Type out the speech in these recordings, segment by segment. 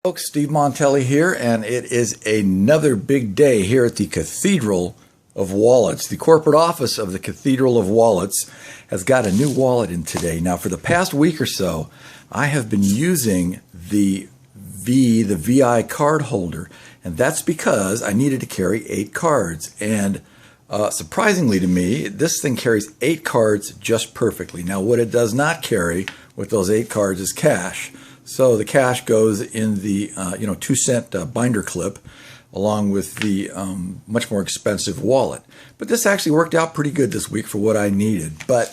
Folks, Steve Montelli here, and it is another big day here at the Cathedral of Wallets. The corporate office of the Cathedral of Wallets has got a new wallet in today. Now, for the past week or so, I have been using the VI card holder, and that's because I needed to carry 8 cards. And surprisingly to me, this thing carries 8 cards just perfectly. Now, what it does not carry with those 8 cards is cash. So the cash goes in the 2-cent binder clip along with the much more expensive wallet. But this actually worked out pretty good this week for what I needed. But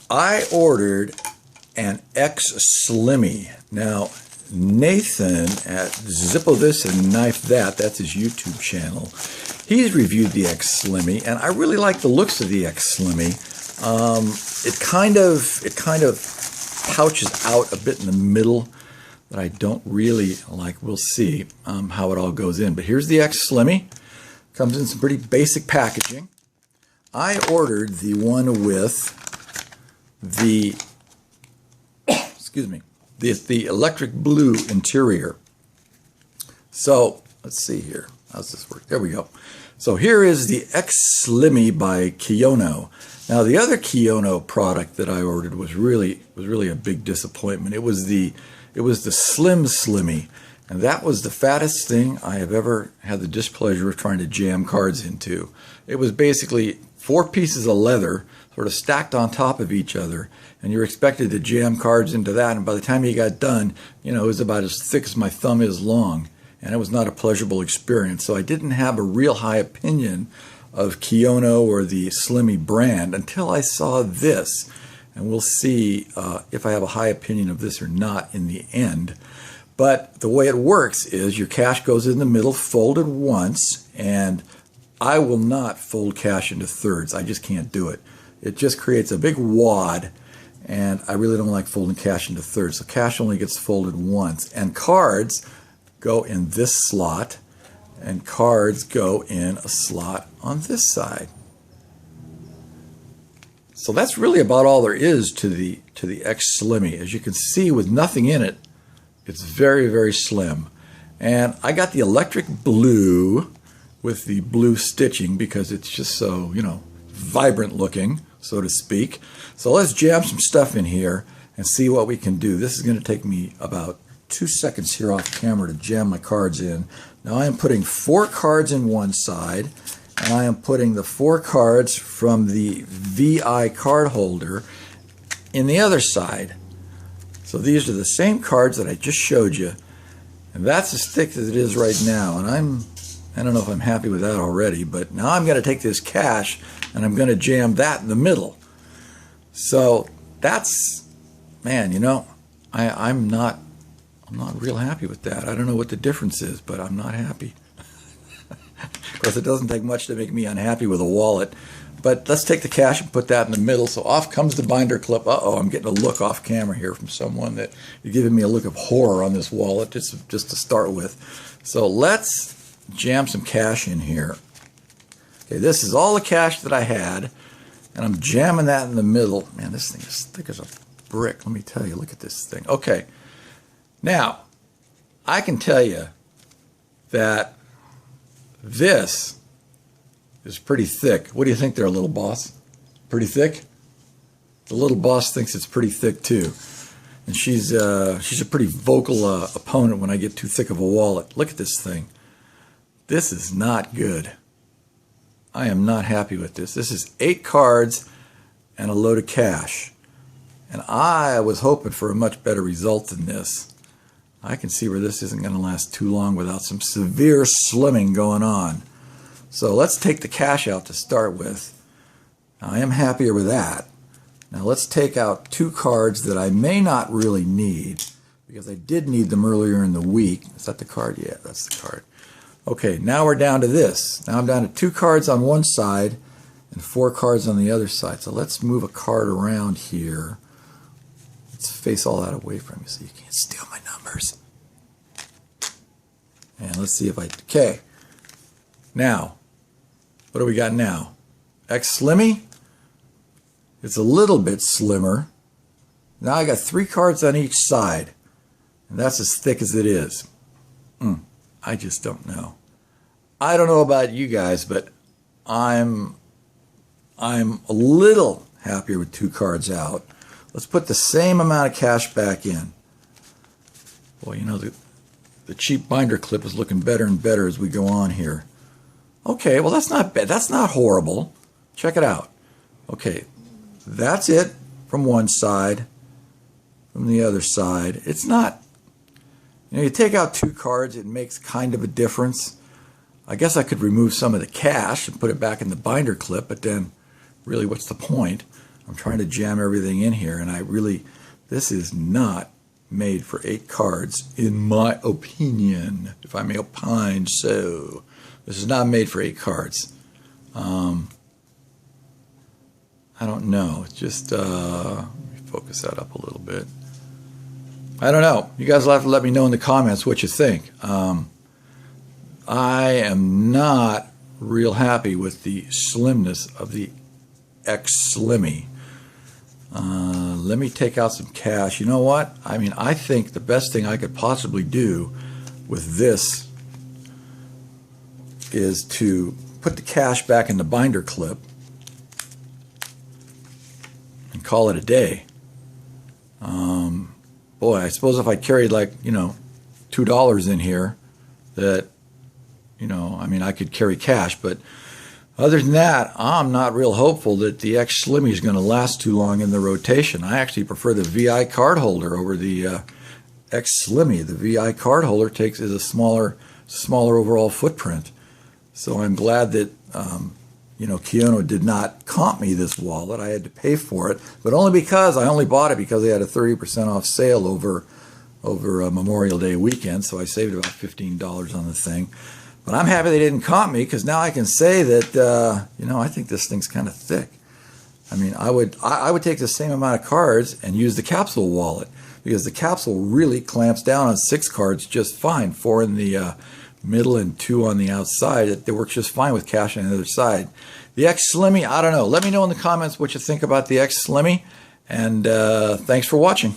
I ordered an X-Slimmy. Now, Nathan at Zippo This and Knife That, that's his YouTube channel, he's reviewed the X-Slimmy, and I really like the looks of the X-Slimmy. It kind of pouches out a bit in the middle that I don't really like. We'll see how it all goes in. But here's the X-Slimmy. Comes in some pretty basic packaging. I ordered the one with the the electric blue interior. So let's see here. How's this work? There we go. So here is the X-Slimmy by Kiyono. Now, the other Kiyono product that I ordered was really a big disappointment. It was the Slim Slimmy, and that was the fattest thing I have ever had the displeasure of trying to jam cards into. It was basically 4 pieces of leather sort of stacked on top of each other, and you're expected to jam cards into that, and by the time you got done, it was about as thick as my thumb is long, and it was not a pleasurable experience. So I didn't have a real high opinion of Kiyono or the Slimmy brand until I saw this. And we'll see if I have a high opinion of this or not in the end. But the way it works is your cash goes in the middle, folded once, and I will not fold cash into thirds. I just can't do it. It just creates a big wad, and I really don't like folding cash into thirds. So cash only gets folded once. And cards go in this slot, and cards go in a slot on this side. So that's really about all there is to the X-Slimmy. As you can see, with nothing in it, it's very, very slim. And I got the electric blue with the blue stitching because it's just so, vibrant looking, so to speak. So let's jam some stuff in here and see what we can do. This is going to take me about 2 seconds here off camera to jam my cards in. Now I am putting 4 cards in one side, and I am putting the 4 cards from the VI card holder in the other side. So these are the same cards that I just showed you, and that's as thick as it is right now. And I don't know if I'm happy with that already, but now I'm going to take this cash and I'm going to jam that in the middle. So that's, man, I'm not real happy with that. I don't know what the difference is, but I'm not happy. Of course, it doesn't take much to make me unhappy with a wallet. But let's take the cash and put that in the middle. So off comes the binder clip. Uh-oh, I'm getting a look off camera here from someone that you're giving me a look of horror on this wallet, just to start with. So let's jam some cash in here. Okay, this is all the cash that I had, and I'm jamming that in the middle. Man, this thing is thick as a brick. Let me tell you, look at this thing. Okay, now, I can tell you that this is pretty thick. What do you think there, little boss? Pretty thick? The little boss thinks it's pretty thick too. And she's a pretty vocal opponent when I get too thick of a wallet. Look at this thing. This is not good. I am not happy with this. This is 8 cards and a load of cash. And I was hoping for a much better result than this. I can see where this isn't going to last too long without some severe slimming going on. So let's take the cash out to start with. Now, I am happier with that. Now let's take out 2 cards that I may not really need, because I did need them earlier in the week. Is that the card? Yeah, that's the card. Okay, now we're down to this. Now I'm down to 2 cards on one side and 4 cards on the other side. So let's move a card around here. Let's face all that away from you so you can't steal my numbers. And let's see if I... Okay. Now, what do we got now? X-Slimmy? It's a little bit slimmer. Now I got 3 cards on each side, and that's as thick as it is. I just don't know. I don't know about you guys, but I'm a little happier with 2 cards out. Let's put the same amount of cash back in. Boy, you know, the cheap binder clip is looking better and better as we go on here. Okay, well, that's not bad. That's not horrible. Check it out. Okay, that's it from one side, from the other side. It's not, you know, you take out 2 cards, it makes kind of a difference. I guess I could remove some of the cash and put it back in the binder clip, but then really what's the point? I'm trying to jam everything in here, and this is not made for 8 cards, in my opinion, if I may opine so. This is not made for 8 cards. I don't know. It's just, let me focus that up a little bit. I don't know. You guys will have to let me know in the comments what you think. I am not real happy with the slimness of the X-Slimmy. Let me take out some cash. You know what? I mean, I think the best thing I could possibly do with this is to put the cash back in the binder clip and call it a day. Boy, I suppose if I carried, like, you know, $2 in here, that, you know, I mean, I could carry cash, but other than that, I'm not real hopeful that the X-Slimmy is going to last too long in the rotation. I actually prefer the VI card holder over the X-Slimmy. The VI card holder is a smaller overall footprint. So I'm glad that you know, Kiono did not comp me this wallet. I had to pay for it, but only because I only bought it because they had a 30% off sale over Memorial Day weekend. So I saved about $15 on the thing. But I'm happy they didn't comp me, because now I can say that you know, I think this thing's kind of thick. I mean, I would take the same amount of cards and use the capsule wallet, because the capsule really clamps down on 6 cards just fine. 4 in the middle and 2 on the outside. It works just fine with cash on the other side. The X-Slimmy, I don't know. Let me know in the comments what you think about the X-Slimmy, and thanks for watching.